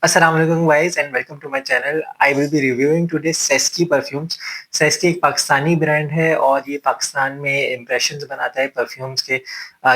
Assalamu alaikum guys and welcome to my channel. I will be reviewing today Seski perfumes. Seski एक Pakistani brand है और ये पाकिस्तान में impressions बनाता है परफ्यूम्स के।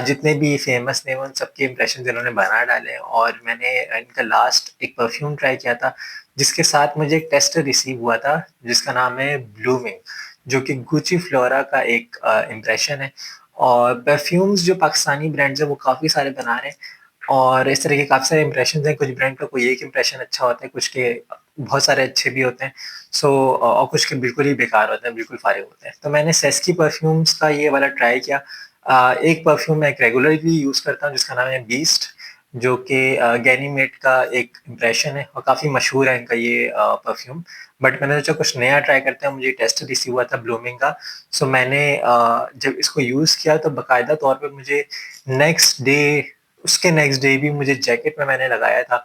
जितने भी फेमस ने उन सबके इम्प्रेशंस इन्होंने बना डाले हैं और मैंने इनका लास्ट एक परफ्यूम ट्राई किया था जिसके साथ मुझे एक टेस्ट रिसीव हुआ था जिसका नाम है ब्लूमिंग, जो कि गुची फ्लोरा का एक इम्प्रेशन है। और परफ्यूम्स जो पाकिस्तानी ब्रांड्स है वो काफ़ी सारे बना रहे हैं और इस तरह के काफ़ी सारे इम्प्रेशंस हैं। कुछ ब्रांड का कोई एक इम्प्रेशन अच्छा होता है, कुछ के बहुत सारे अच्छे भी होते हैं। और कुछ के बिल्कुल ही बेकार होते हैं, बिल्कुल फारे होते हैं। तो मैंने सेस्की परफ्यूम्स का ये वाला ट्राई किया। एक परफ्यूम मैं एक रेगुलरली यूज़ करता हूँ जिसका नाम है बीस्ट, जो कि गैनीमेड का एक इम्प्रेशन है और काफ़ी मशहूर है इनका ये परफ्यूम। बट मैंने सोचा कुछ नया ट्राई करते हैं, मुझे टेस्ट रिसीव हुआ था ब्लूमिंग का। सो मैंने जब इसको यूज़ किया तो बाकायदा तौर पे मुझे नेक्स्ट डे उसके नेक्स्ट डे भी मुझे जैकेट में मैंने लगाया था,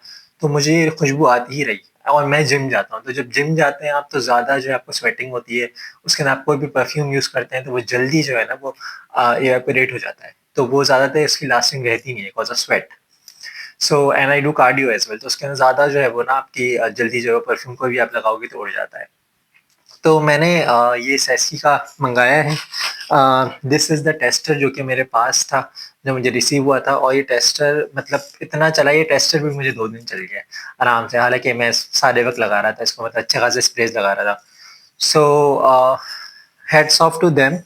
तो मुझे ये खुशबू आती ही रही। और मैं जिम जाता हूँ, तो जब जिम जाते हैं आप तो ज़्यादा जो है आपको स्वेटिंग होती है, उसके बाद आप कोई भी परफ्यूम यूज़ करते हैं तो वो जल्दी जो है ना वो इवेपोरेट हो जाता है, तो वो ज़्यादातर इसकी लास्टिंग रहती नहीं है because of sweat. So and I do cardio as well, तो उसके अंदर ज़्यादा जो है वो ना आपकी जल्दी जो है परफ्यूम कोई भी आप लगाओगे तो उड़ जाता है। तो मैंने ये सेस्की का मंगाया है। दिस इज़ द टेस्टर जो कि मेरे पास था जब मुझे रिसीव हुआ था, और ये टेस्टर मतलब इतना चला, ये टेस्टर भी मुझे 2 दिन चल गया आराम से। हालाँकि मैं सारे वक़्त लगा रहा था इसको, मतलब अच्छे खासे स्प्रेज़ लगा रहा था। So hats off to them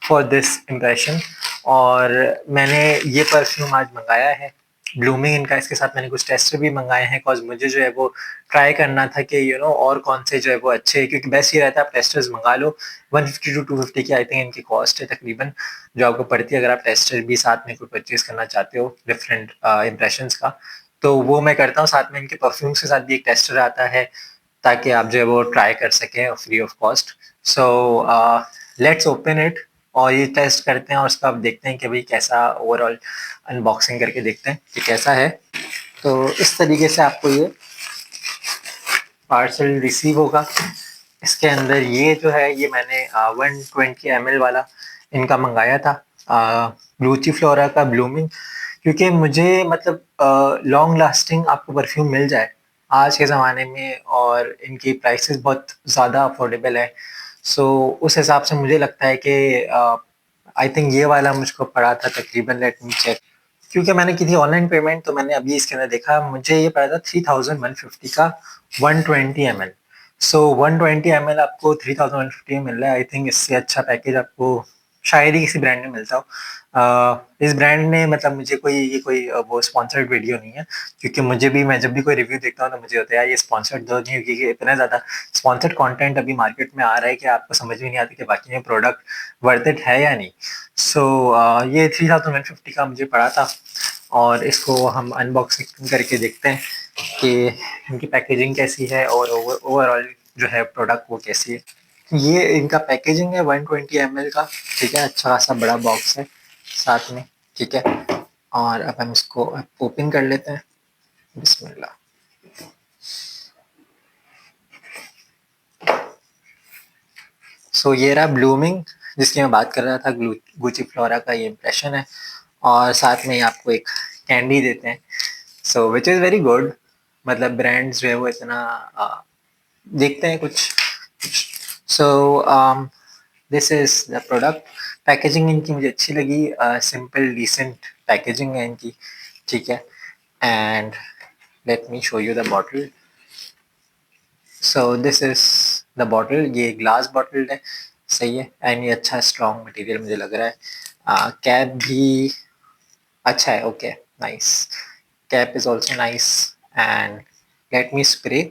for this impression. और मैंने ये परफ्यूम आज मंगाया है ब्लूमिंग इनका। इसके साथ मैंने कुछ टेस्टर भी मंगाए हैं बिकॉज़ मुझे जो है वो ट्राई करना था कि और कौन से जो है वो अच्छे, क्योंकि बेस्ट ये रहता है आप टेस्टर्स मंगा लो। 150 टू 250 की आई थिंक इनकी कॉस्ट है तकरीबन, जो आपको पड़ती है अगर आप टेस्टर भी साथ में कोई परचेज़ करना चाहते हो डिफरेंट इम्प्रेशंस का। तो वो मैं करता हूँ, साथ में इनके परफ्यूम्स के साथ भी एक टेस्टर आता है ताकि आप जो है वो ट्राई कर सकें free of cost. So let's open it और ये टेस्ट करते हैं और उसका अब देखते हैं कि भाई कैसा ओवरऑल, अनबॉक्सिंग करके देखते हैं कि कैसा है। तो इस तरीके से आपको ये पार्सल रिसीव होगा। इसके अंदर ये जो है ये मैंने 120 ml वाला इनका मंगाया था, ग्लूची फ्लोरा का ब्लूमिंग, क्योंकि मुझे मतलब लॉन्ग लास्टिंग आपको परफ्यूम मिल जाए आज के ज़माने में और इनकी प्राइसेस बहुत ज़्यादा अफोर्डेबल है। सो उस हिसाब से मुझे लगता है कि आई थिंक ये वाला मुझको पड़ा था तकरीबन, लेट मी चेक, क्योंकि मैंने की थी ऑनलाइन पेमेंट, तो मैंने अभी इसके अंदर देखा मुझे ये पड़ा था 3150 का 120 ml। सो 120 ml आपको 3150 में मिल रहा है। आई थिंक इससे अच्छा पैकेज आपको शायद ही किसी ब्रांड में मिलता हो। इस ब्रांड ने मतलब मुझे वो स्पॉन्सर्ड वीडियो नहीं है, क्योंकि मुझे भी, मैं जब भी कोई रिव्यू देखता हूँ तो मुझे होता है यार ये स्पॉन्सर्ड तो नहीं है, क्योंकि इतना ज़्यादा स्पॉन्सर्ड कंटेंट अभी मार्केट में आ रहा है कि आपको समझ में नहीं आता कि बाकी में प्रोडक्ट वर्थ इट है या नहीं। सो ये 3150 का मुझे पड़ा था और इसको हम अनबॉक्सिंग करके देखते हैं कि इनकी पैकेजिंग कैसी है और ओवरऑल जो है प्रोडक्ट वो कैसी है। ये इनका पैकेजिंग है 120 ml का, ठीक है, अच्छा खासा बड़ा बॉक्स है साथ में, ठीक है। और अब हम इसको ओपन कर लेते हैं, बिस्मिल्लाह। ये रहा ब्लूमिंग जिसकी मैं बात कर रहा था, गुची फ्लोरा का ये इम्प्रेशन है। और साथ में आपको एक कैंडी देते हैं, विच इज़ वेरी गुड। मतलब ब्रांड्स जो है वो इतना देखते हैं कुछ। So this is the product. Packaging इनकी मुझे अच्छी लगी, सिंपल डिसेंट पैकेजिंग है इनकी, ठीक है। And let me show you the bottle. This is the bottle, ये ग्लास बॉटल है, सही है। एंड ये अच्छा स्ट्रॉन्ग मटेरियल मुझे लग रहा है। कैप भी अच्छा है, okay, nice. Cap is also nice. And let me spray.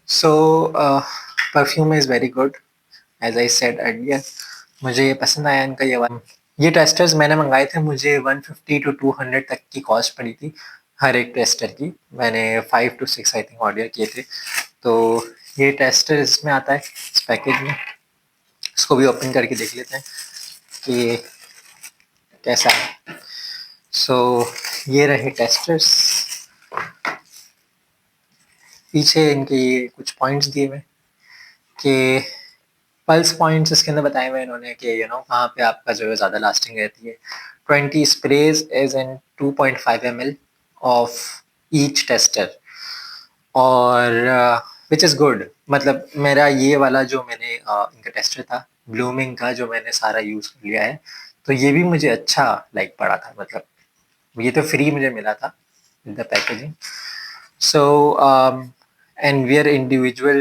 So perfume is very good, as I said earlier. मुझे ये पसंद आया इनका ये वाला। ये टेस्टर्स मैंने मंगाए थे, मुझे 150 टू 200 तक की कॉस्ट पड़ी थी हर एक टेस्टर की। मैंने 5 टू 6 आई थिंक ऑर्डर किए थे। तो ये टेस्टर इसमें आता है इस पैकेज में। इसको भी ओपन करके देख लेते हैं कि कैसा है। ये रहे टेस्टर्स। पीछे इनके ये कुछ पॉइंट्स दिए हुए कि पल्स पॉइंट्स इसके अंदर बताए हुए हैं इन्होंने कि कहाँ पे आपका जो है ज़्यादा लास्टिंग रहती है। 20 sprays is in 2.5 ml of each tester, और विच इज़ गुड। मतलब मेरा ये वाला जो मैंने इनका टेस्टर था ब्लूमिंग का, जो मैंने सारा यूज़ कर लिया है, तो ये भी मुझे अच्छा लाइक पड़ा था। मतलब ये तो फ्री मुझे मिला था with the packaging. So and we are individual,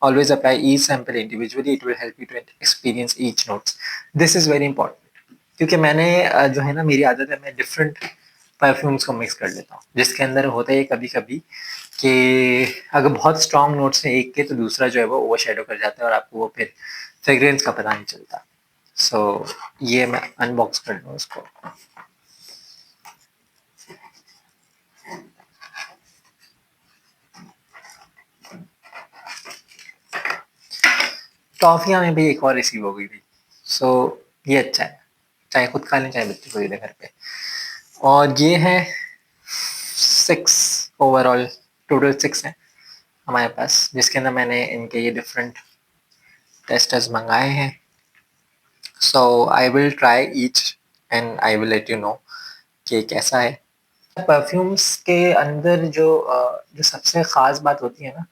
always apply each sample individually, it will help you to experience each notes. This is very important, क्योंकि मैंने जो है ना, मेरी आदत है मैं डिफरेंट परफ्यूम्स को मिक्स कर लेता हूँ, जिसके अंदर होता है कभी कभी कि अगर बहुत स्ट्रॉन्ग नोट्स हैं एक के, तो दूसरा जो है वो ओवर शेडो कर जाता है और आपको वो फिर फ्रेग्रेंस का पता नहीं चलता। सो ये मैं अनबॉक्स कर लूँ उसको। टॉफियाँ में भी एक और रिसीव हो गई थी। सो ये अच्छा है, चाहे खुद खा लें चाहे बच्चे को दे दें घर पे। और ये है 6 ओवरऑल, टोटल 6 है हमारे पास, जिसके अंदर मैंने इनके ये डिफरेंट टेस्टर्स मंगाए हैं। So I will try each and I will let you know कि कैसा है। परफ्यूम्स के अंदर जो सबसे ख़ास बात होती है ना,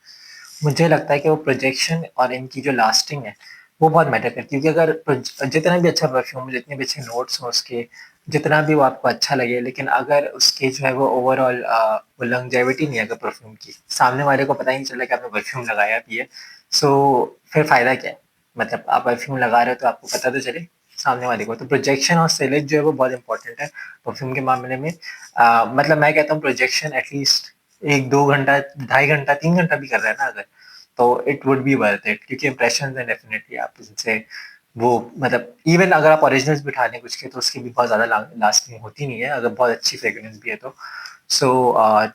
मुझे लगता है कि वो प्रोजेक्शन और इनकी जो लास्टिंग है वो बहुत मैटर करती है। क्योंकि अगर जितना भी अच्छा परफ्यूम हो, जितने भी अच्छे नोट्स हों उसके, जितना भी वो आपको अच्छा लगे, लेकिन अगर उसके जो है वो ओवरऑल वो लॉन्जेविटी नहीं है अगर परफ्यूम की, सामने वाले को पता ही नहीं चला कि आपने परफ्यूम लगाया भी है, सो फिर फ़ायदा क्या है? मतलब आप परफ्यूम लगा रहे हो तो आपको पता तो चले सामने वाले को। तो प्रोजेक्शन और सेलेज जो है वो बहुत इंपॉर्टेंट है परफ्यूम के मामले में। मतलब मैं कहता हूँ प्रोजेक्शन एटलीस्ट 1-2 घंटा, 2.5 घंटा, 3 घंटा भी कर रहा है ना अगर, तो it would be worth it, क्योंकि इंप्रेशन है डेफिनेटली आप इनसे वो, मतलब इवन अगर आप ओरिजिनल्स भी उठा लें कुछ के, तो उसकी भी बहुत ज़्यादा लास्टिंग होती नहीं है अगर बहुत अच्छी फ्रेग्रेंस भी है तो। सो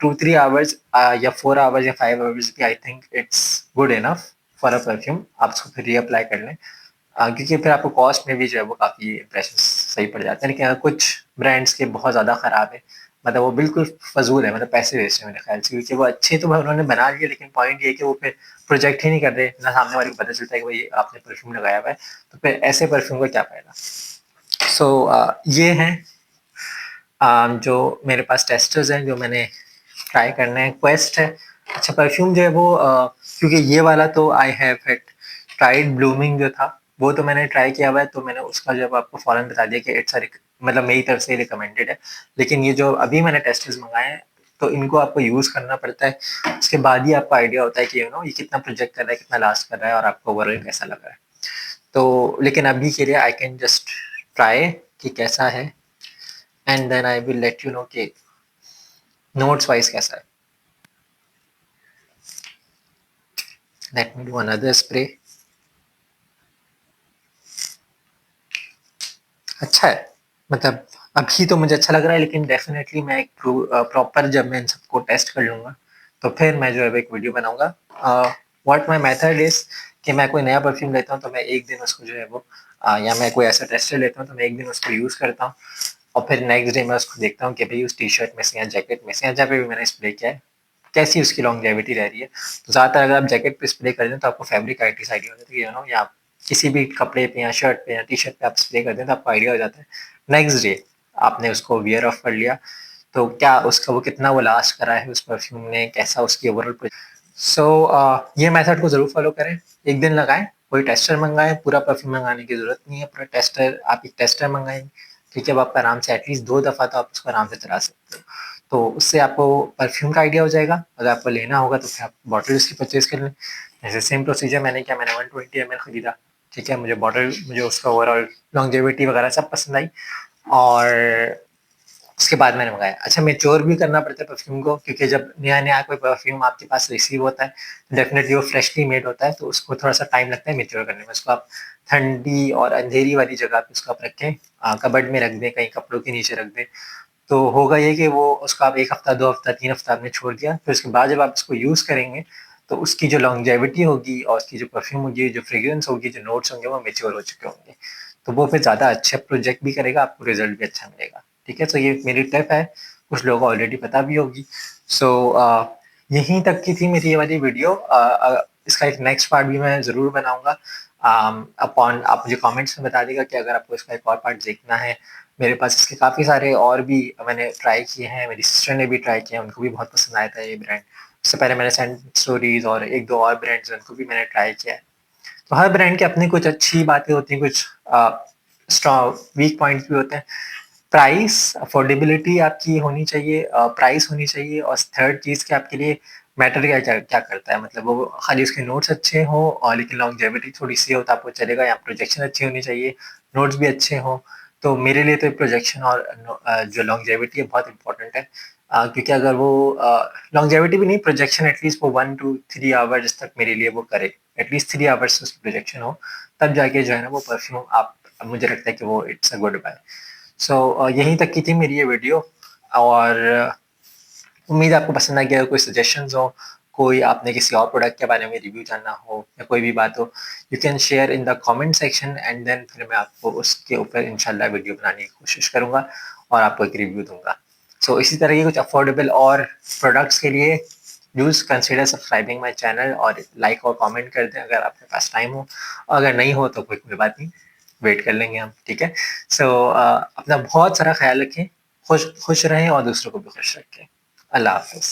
2-3 आवर्स या 4 आवर्स या 5 आवर्स भी I think it's good enough for a perfume. आप उसको फिर रीअप्लाई कर लें, क्योंकि फिर आपको कॉस्ट में भी जो है वो काफ़ी इंप्रेशन सही पड़ जाते हैं। लेकिन अगर कुछ ब्रांड्स के बहुत ज़्यादा ख़राब है, मतलब वो बिल्कुल फजूल है, मतलब पैसे वेस्ट है मेरे ख्याल से, क्योंकि वो अच्छे तो उन्होंने बना लिए, लेकिन पॉइंट ये है कि वो फिर प्रोजेक्ट ही नहीं कर रहे ना, सामने वाले को पता चलता है कि भाई आपने परफ्यूम लगाया हुआ है, तो फिर ऐसे परफ्यूम का क्या फ़ायदा। सो ये हैं जो मेरे पास टेस्टर्स हैं जो मैंने ट्राई करना है। क्वेस्ट है, अच्छा परफ्यूम जो है वो क्योंकि ये वाला तो I have had tried blooming जो था वो तो मैंने ट्राई किया हुआ है, तो मैंने उसका जब आपको फौरन बता दिया कि इट्स मतलब मेरी तरफ से रिकमेंडेड है। लेकिन ये जो अभी मैंने टेस्टर्स मंगाए हैं, तो इनको आपको यूज़ करना पड़ता है, उसके बाद ही आपको आइडिया होता है कि ये कितना प्रोजेक्ट कर रहा है, कितना लास्ट कर रहा है और आपको ओवरऑल कैसा लग रहा है। तो लेकिन अभी के लिए आई कैन जस्ट ट्राई कि कैसा है, and then I will let you know कि नोट्स वाइज कैसा है। Let me do another spray. अच्छा है, मतलब अभी तो मुझे अच्छा लग रहा है, लेकिन डेफिनेटली मैं एक प्रॉपर जब मैं इन सबको टेस्ट कर लूँगा, तो फिर मैं जो है एक वीडियो बनाऊँगा। व्हाट माय मेथड इज़ कि मैं कोई नया परफ्यूम लेता हूँ तो मैं एक दिन उसको जो है वो या मैं कोई ऐसा टेस्टर लेता हूँ तो मैं एक दिन उसको यूज़ करता हूँ, और फिर नेक्स्ट डे मैं उसको देखता हूँ कि भाई उस टी-शर्ट में से या जैकेट में से या जहाँ पे भी मैंने स्प्रे किया है, कैसी उसकी लॉन्जेविटी रह रही है। तो ज़्यादातर अगर आप जैकेट पे स्प्रे कर दें तो आपको फैब्रिक का एटलीस्ट आइडिया हो जाता है कि या किसी भी कपड़े पे या शर्ट पे या टी-शर्ट पे आप स्प्रे कर दें तो आपको आइडिया हो जाता है। नेक्स्ट डे आपने उसको वियर ऑफ कर लिया, तो क्या उसका वो कितना वो लास्ट करा है उस परफ्यूम ने, कैसा उसकी ओवरऑल। सो ये मेथड को ज़रूर फॉलो करें, एक दिन लगाएं, कोई टेस्टर मंगाएं, पूरा परफ्यूम मंगाने की ज़रूरत नहीं है। पूरा टेस्टर, आप एक टेस्टर मंगाएंगे, ठीक है, वो आपका आराम से एटलीस्ट 2 दफ़ा तो आप उसको आराम से चला सकते हो, तो उससे आपको परफ्यूम का आइडिया हो जाएगा। अगर आपको लेना होगा तो फिर आप बॉटल उसकी परचेज कर लें। जैसे सेम प्रोसीजर मैंने किया, मैंने 120 ml खरीदा, ठीक है, मुझे उसका ओवरऑल लॉन्जेविटी वगैरह सब पसंद आई, और उसके बाद मैंने मंगाया। अच्छा, मैच्योर भी करना पड़ता है परफ्यूम को, क्योंकि जब नया-नया कोई परफ्यूम आपके पास रिसीव होता है, डेफ़िनेटली वो फ्रेशली मेड होता है, तो उसको थोड़ा-सा टाइम लगता है मैच्योर करने में। उसको आप ठंडी और अंधेरी वाली जगह पे उसको आप रखें, कबर्ड में रख दें, कहीं कपड़ों के नीचे रख दें, तो होगा ये कि वो उसको आप 1 हफ्ता, 2 हफ्ता, 3 हफ्ता आपने छोड़ दिया, फिर उसके बाद जब आप उसको यूज़ करेंगे, तो उसकी जो लॉन्जेविटी होगी और उसकी जो परफ्यूम होगी, जो फ्रेग्रेंस होगी, जो नोट्स होंगे, वो मैच्योर हो चुके होंगे। तो वो फिर ज़्यादा अच्छा प्रोजेक्ट भी करेगा, आपको रिज़ल्ट भी अच्छा मिलेगा। ठीक है? तो ये मेरी टिप है, कुछ लोगों को ऑलरेडी पता भी होगी। सो यहीं तक की थी मेरी ये वाली वीडियो। इसका एक नेक्स्ट पार्ट भी मैं ज़रूर बनाऊँगा। अपॉन आप मुझे कमेंट्स में बता दीजिएगा कि अगर आपको इसका एक और पार्ट देखना है। मेरे पास इसके काफ़ी सारे और भी मैंने ट्राई किए हैं, मेरी सिस्टर ने भी ट्राई किया, उनको भी बहुत पसंद आया था ये ब्रांड। उससे पहले मैंने सेंट स्टोरीज़ और 1-2 और ब्रांड्स हैं, उनको भी मैंने ट्राई किया है। तो हर ब्रांड की अपनी कुछ अच्छी बातें होती हैं, कुछ स्ट्रॉन्ग वीक पॉइंट्स भी होते हैं। प्राइस, अफोर्डेबिलिटी आपकी होनी चाहिए, प्राइस होनी चाहिए, और थर्ड चीज़ कि आपके लिए मैटर क्या क्या क्या करता है, मतलब वो खाली उसके नोट्स अच्छे हों और लेकिन लॉन्जेविटी थोड़ी-सी हो तो आपको चलेगा, या प्रोजेक्शन अच्छी होनी चाहिए, नोट्स भी अच्छे हों। तो मेरे लिए तो प्रोजेक्शन और जो लॉन्जेविटी है बहुत इम्पोर्टेंट है, क्योंकि अगर वो लॉन्जेविटी भी नहीं, प्रोजेक्शन एटलीस्ट वो 1 टू 3 आवर्स तक मेरे लिए वो करे, एटलीस्ट 3 आवर्स उसकी प्रोजेक्शन हो, तब जाके जो है ना वो परफ्यूम आप, मुझे लगता है कि वो इट्स अ गुड बाय। सो यहीं तक की थी मेरी ये वीडियो, और उम्मीद है आपको पसंद आ गया हो। कोई सजेशंस हो, कोई आपने किसी और प्रोडक्ट के बारे में रिव्यू जानना हो, या कोई भी बात हो, you can share in the comment section, and then फिर मैं आपको उसके ऊपर इंशाल्लाह वीडियो बनाने की कोशिश करूँगा और आपको एक रिव्यू दूँगा। सो इसी तरह के कुछ अफोर्डेबल और प्रोडक्ट्स के लिए please consider subscribing my channel, और लाइक और कमेंट कर दें अगर आपके पास टाइम हो। अगर नहीं हो तो कोई बात नहीं, वेट कर लेंगे हम, ठीक है? सो अपना बहुत सारा ख़्याल रखें, खुश खुश रहें और दूसरों को भी खुश रखें। अल्लाह हाफ़िज़।